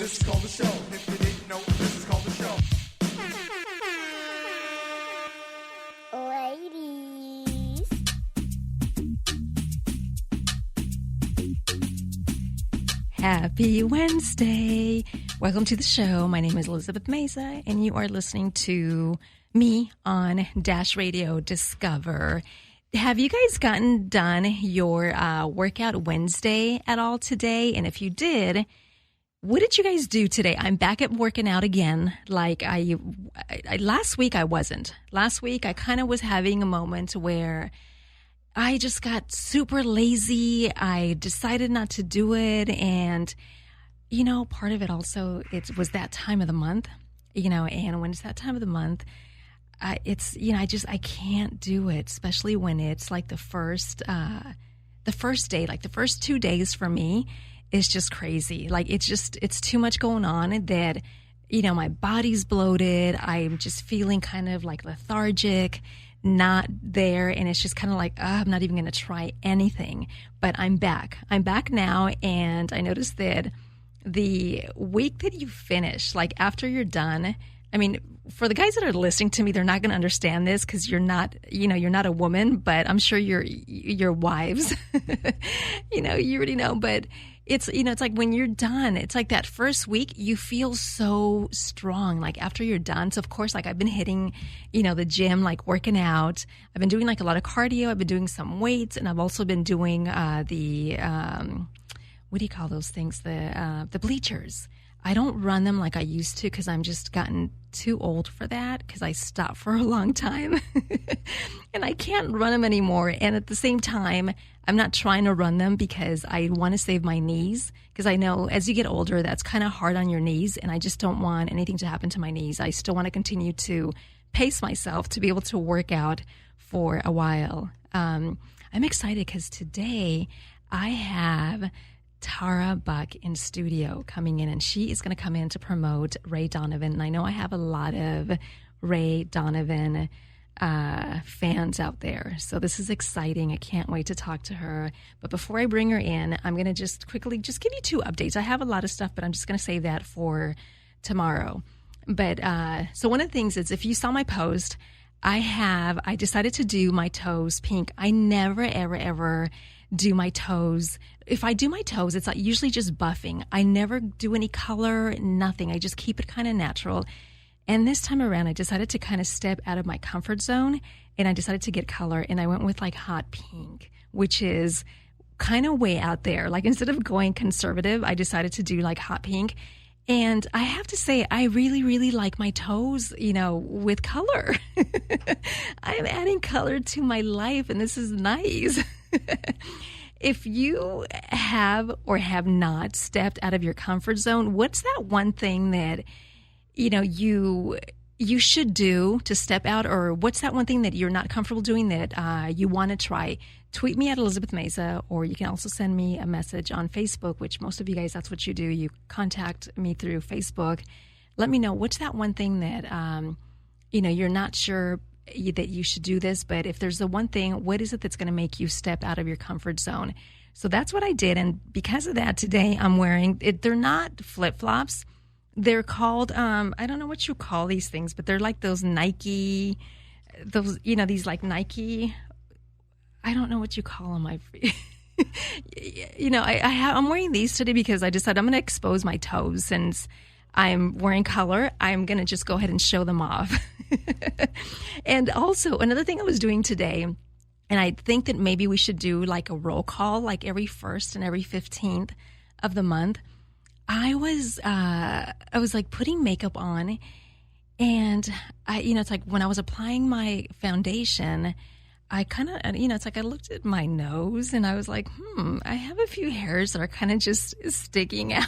This is called the show. If you didn't know, this is called the show. Ladies. Happy Wednesday. Welcome to the show. My name is Elizabeth Mesa, and you are listening to me on Dash Radio Discover. Have you guys gotten done your workout Wednesday at all today? And if you did, what did you guys do today? I'm back at working out again. Like I last week I wasn't. Last week I kind of was having a moment where I just got super lazy. I decided not to do it. And, you know, part of it also, it was that time of the month, you know, and when it's that time of the month, it's, you know, I can't do it, especially when it's like the first day, like the first 2 days for me is just crazy. Like it's too much going on that, you know, my body's bloated. I'm just feeling kind of like lethargic, not there. And it's just kind of like, I'm not even going to try anything, but I'm back. I'm back now. And I noticed that the week that you finish, like after you're done, I mean, for the guys that are listening to me, they're not going to understand this because you're not, you know, you're not a woman, but I'm sure your wives, you know, you already know, but it's, you know, it's like when you're done, it's like that first week, you feel so strong, like after you're done. So of course, like I've been hitting, you know, the gym, like working out. I've been doing like a lot of cardio. I've been doing some weights, and I've also been doing what do you call those things? The bleachers. I don't run them like I used to because I'm just gotten too old for that because I stopped for a long time and I can't run them anymore. And at the same time, I'm not trying to run them because I want to save my knees, because I know as you get older, that's kind of hard on your knees, and I just don't want anything to happen to my knees. I still want to continue to pace myself to be able to work out for a while. I'm excited because today I have Tara Buck in studio coming in, and she is going to come in to promote Ray Donovan. And I know I have a lot of Ray Donovan fans out there, so this is exciting. I can't wait to talk to her. But before I bring her in, I'm going to just quickly just give you 2 updates. I have a lot of stuff, but I'm just going to save that for tomorrow. But so one of the things is, if you saw my post, I decided to do my toes pink. I never, ever, ever do my toes. If I do my toes, it's usually just buffing. I never do any color, nothing. I just keep it kind of natural. And this time around, I decided to kind of step out of my comfort zone, and I decided to get color, and I went with like hot pink, which is kind of way out there. Like instead of going conservative, I decided to do like hot pink. And I have to say, I really, really like my toes, you know, with color. I am adding color to my life, and this is nice. If you have or have not stepped out of your comfort zone, what's that one thing that, you know, you should do to step out? Or what's that one thing that you're not comfortable doing that you want to try? Tweet me at Elizabeth Mesa, or you can also send me a message on Facebook, which most of you guys, that's what you do. You contact me through Facebook. Let me know what's that one thing that, you know, you're not sure that you should do this, but if there's the one thing, what is it that's going to make you step out of your comfort zone? So that's what I did. And because of that, today I'm wearing it. They're not flip-flops. They're called, I don't know what you call these things, but they're like those Nike, those, you know, these like Nike, I don't know what you call them. You know, I'm wearing these today because I decided I'm going to expose my toes. Since I'm wearing color, I'm going to just go ahead and show them off. And also another thing I was doing today, and I think that maybe we should do like a roll call, like every 1st and every 15th of the month. I was like putting makeup on, and you know, it's like when I was applying my foundation, I kind of, you know, it's like I looked at my nose and I was like, I have a few hairs that are kind of just sticking out.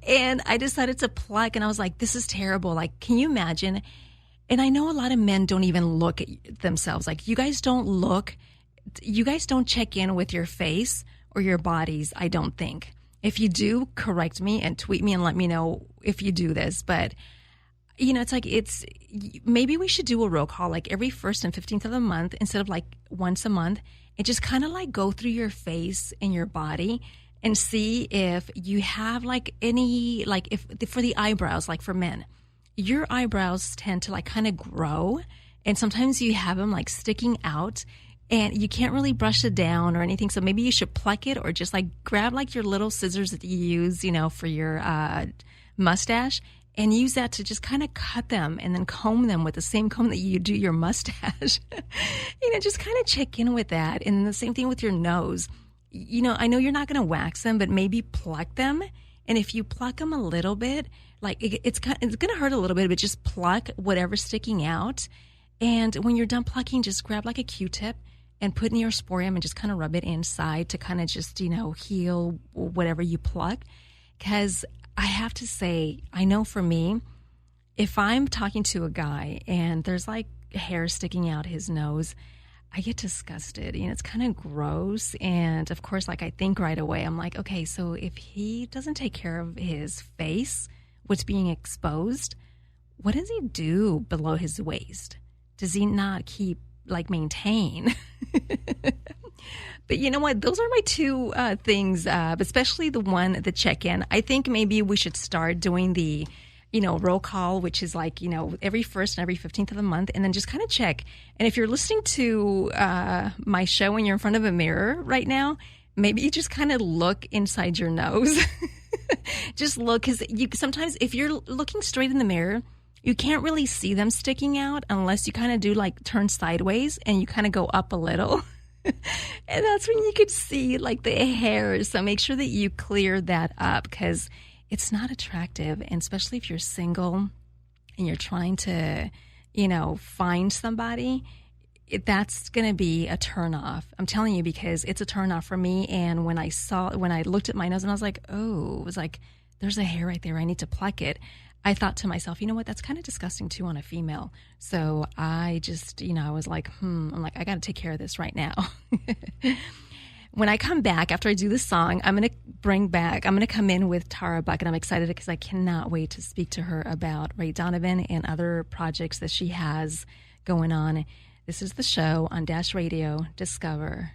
And I decided to pluck, and I was like, this is terrible. Like, can you imagine? And I know a lot of men don't even look at themselves. Like, you guys don't check in with your face or your bodies, I don't think. If you do, correct me and tweet me and let me know if you do this. But, you know, it's like, maybe we should do a roll call like every 1st and 15th of the month instead of like once a month, and just kind of like go through your face and your body and see if you have like any, like if for the eyebrows, like for men, your eyebrows tend to like kind of grow, and sometimes you have them like sticking out and you can't really brush it down or anything. So maybe you should pluck it, or just like grab like your little scissors that you use, for your mustache, and use that to just kind of cut them and then comb them with the same comb that you do your mustache. Just kind of check in with that. And the same thing with your nose. I know you're not going to wax them, but maybe pluck them. And if you pluck them a little bit, like it's going to hurt a little bit, but just pluck whatever's sticking out. And when you're done plucking, just grab like a Q-tip and put in your Neosporin and just kind of rub it inside to kind of just, heal whatever you pluck. Because I have to say, I know for me, if I'm talking to a guy and there's like hair sticking out his nose, I get disgusted. It's kind of gross. And of course, like I think right away, I'm like, okay, so if he doesn't take care of his face, what's being exposed, what does he do below his waist? Does he not maintain? But you know what? Those are my two things, especially the one, the check-in. I think maybe we should start doing the, roll call, which is like, every 1st and every 15th of the month, and then just kind of check. And if you're listening to my show and you're in front of a mirror right now, maybe you just kind of look inside your nose. Just look, because sometimes if you're looking straight in the mirror, you can't really see them sticking out unless you kind of do like turn sideways and you kind of go up a little. And that's when you could see like the hairs. So make sure that you clear that up, because it's not attractive. And especially if you're single and you're trying to, find somebody, that's going to be a turnoff. I'm telling you, because it's a turnoff for me. And when I looked at my nose and I was like, oh, it was like, there's a hair right there. I need to pluck it. I thought to myself, you know what, that's kind of disgusting too on a female. So I just, I was like, I'm like, I got to take care of this right now. When I come back, after I do this song, I'm going to come in with Tara Buck, and I'm excited because I cannot wait to speak to her about Ray Donovan and other projects that she has going on. This is the show on Dash Radio Discover.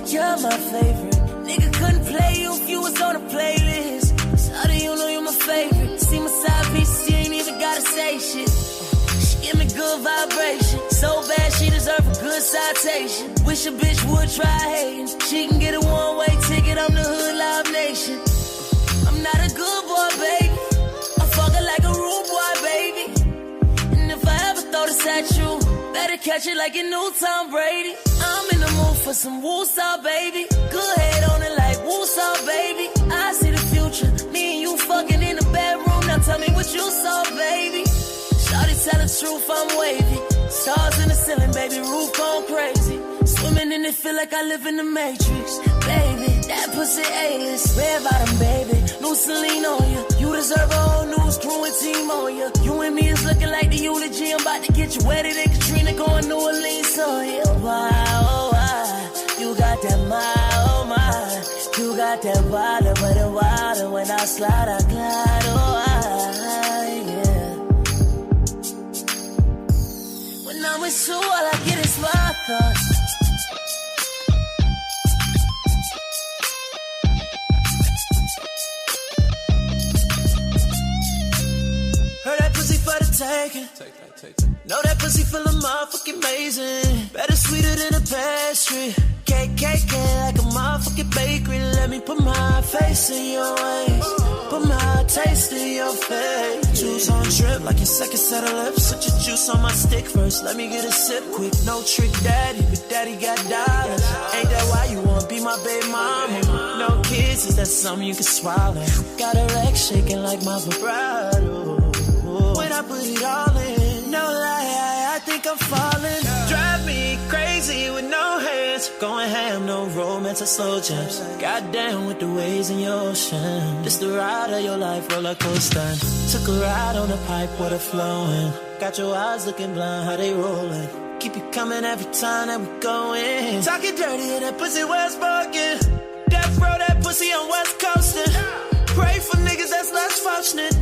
You're my favorite. Nigga couldn't play you if you was on a playlist. Sorry, you know you're my favorite. See my side piece, she ain't even gotta say shit. She give me good vibration. So bad she deserve a good citation. Wish a bitch would try hating. She can get a one-way ticket on the Hood Live Nation. I'm not a good boy, baby. I'm fucking like a rude boy, baby. And if I ever throw this at you, better catch it like you knew Tom Brady. I'm in the mood for some woosah, baby. Good head on it like woosah, baby. I see the future, me and you fucking in the bedroom. Now tell me what you saw, baby. Shawty tell the truth, I'm wavy. Stars in the ceiling, baby, roof gone crazy. Swimming in it, feel like I live in the Matrix. Baby, that pussy A-list. Red bottom, baby, new Celine on you. You deserve a whole new crew and team on you. You and me is looking like the eulogy. I'm about to get you wetter than Katrina going New Orleans on you. Wow, oh, wow. You got that oh my. You got that water, but the water when I slide, I glide, oh yeah. When I'm with you, all I get is my thoughts. Heard that pussy for the taking. Take that. Know that pussy feel motherfucking amazing. Better sweeter than a pastry. KKK like a motherfucking bakery. Let me put my face in your ways. Put my taste in your face. Juice on drip like your second set of lips. Put your juice on my stick first. Let me get a sip quick. No trick daddy, but daddy got dollars. Ain't that why you wanna be my baby mama? No kids, is that something you can swallow? Got her legs shaking like my vibrato. When I put it all in, no lie, I think I'm falling. Drive me crazy with no hands. Going ham, no romance or slow jams. Goddamn with the waves in your ocean. This the ride of your life, roller coaster. Took a ride on the pipe, water flowing. Got your eyes looking blind, how they rolling. Keep you coming every time that we going. Talking dirty and that pussy well spoken. Death row, that pussy on West Coastin'. Pray for niggas that's less fortunate.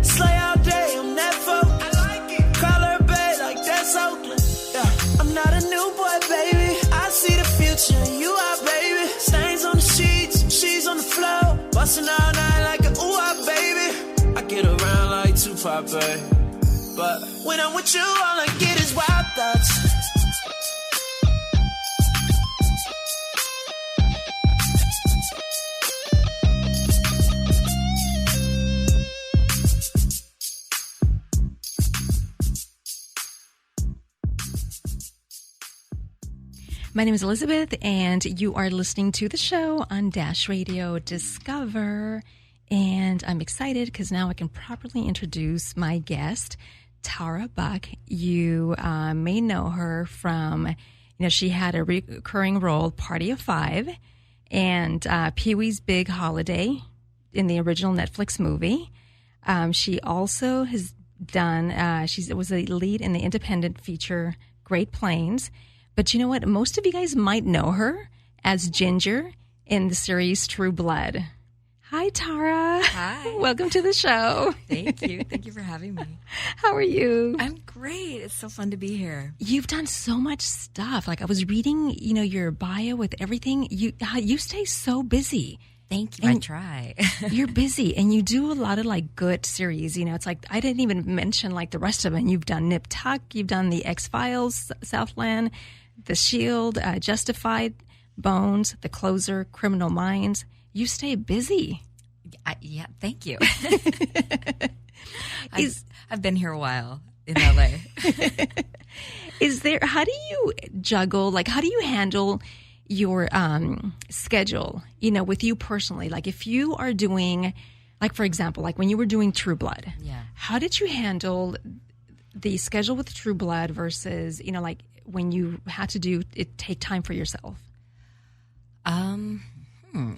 Slay all day, I'm that folk. I like it. Call her bae like that's Oakland. Yeah, I'm not a new boy, baby. I see the future, you are, baby. Stains on the sheets, she's on the floor. Bustin' all night like a ooh-ah, baby. I get around like Tupac, baby. But when I'm with you, all I get is wild thoughts. My name is Elizabeth, and you are listening to the show on Dash Radio Discover. And I'm excited because now I can properly introduce my guest, Tara Buck. You may know her from, she had a recurring role, Party of Five, and Pee-wee's Big Holiday in the original Netflix movie. She also has done, she was a lead in the independent feature Great Plains. But you know what? Most of you guys might know her as Ginger in the series True Blood. Hi, Tara. Hi. Welcome to the show. Thank you. Thank you for having me. How are you? I'm great. It's so fun to be here. You've done so much stuff. Like I was reading, your bio with everything. You stay so busy. Thank you. And I try. You're busy, and you do a lot of like good series. It's like I didn't even mention like the rest of it. You've done Nip Tuck. You've done the X-Files, Southland, The Shield, Justified, Bones, The Closer, Criminal Minds. You stay busy. Yeah, thank you. I've been here a while in LA. How do you juggle, like how do you handle your schedule, with you personally? Like if you are doing, like for example, like when you were doing True Blood, yeah. How did you handle the schedule with True Blood versus, like when you had to take time for yourself?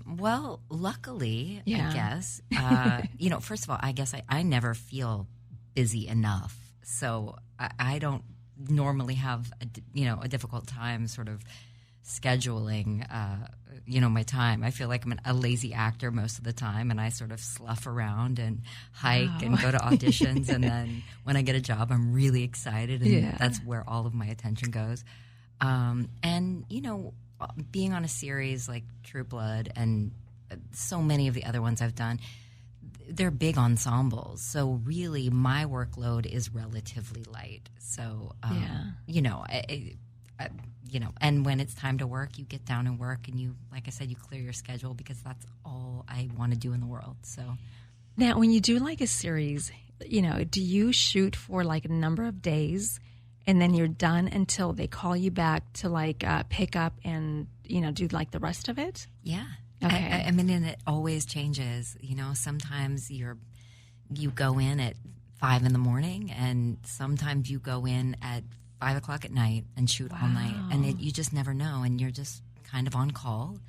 Well, luckily, yeah. I guess, first of all, I guess I never feel busy enough. So I don't normally have, a difficult time sort of scheduling, my time. I feel like I'm a lazy actor most of the time, and I sort of slough around and hike and go to auditions. And then when I get a job, I'm really excited, and that's where all of my attention goes. Being on a series like True Blood and so many of the other ones I've done, they're big ensembles. So really my workload is relatively light. So, and when it's time to work, you get down and work, and you, like I said, you clear your schedule because that's all I want to do in the world. So now when you do like a series, do you shoot for like a number of days and then you're done until they call you back to like pick up and, do like the rest of it? Yeah. Okay. I mean, and it always changes. Sometimes you go in at 5 a.m, and sometimes you go in at 5 o'clock at night and shoot all night. And you just never know. And you're just kind of on call.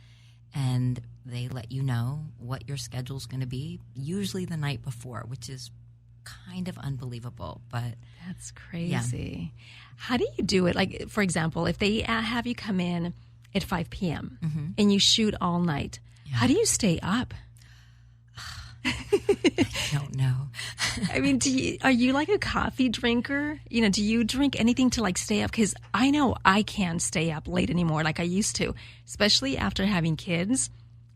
And they let you know what your schedule's going to be, usually the night before, which is kind of unbelievable. But that's crazy. Yeah. How do you do it? Like, for example, if they have you come in at 5 p.m. Mm-hmm. and you shoot all night, how do you stay up? I don't know. I mean, are you like a coffee drinker? Do you drink anything to like stay up? Because I know I can't stay up late anymore like I used to, especially after having kids.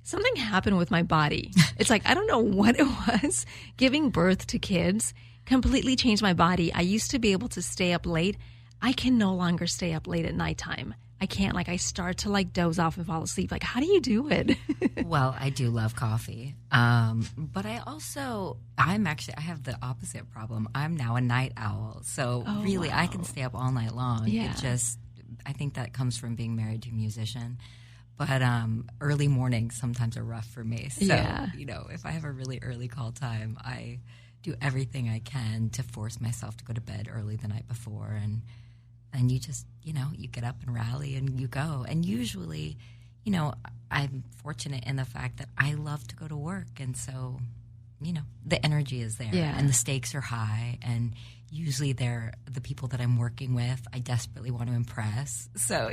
Something happened with my body. It's like, I don't know what it was. Giving birth to kids completely changed my body. I used to be able to stay up late. I can no longer stay up late at nighttime. I can't. Like, I start to like doze off and fall asleep. Like, how do you do it? Well, I do love coffee. But I have the opposite problem. I'm now a night owl. So really, I can stay up all night long. Yeah. I think that comes from being married to a musician. But early mornings sometimes are rough for me. So, if I have a really early call time, I do everything I can to force myself to go to bed early the night before. And and you just, you get up and rally and you go. And usually, I'm fortunate in the fact that I love to go to work. And so, the energy is there and the stakes are high. And usually they're the people that I'm working with, I desperately want to impress. So,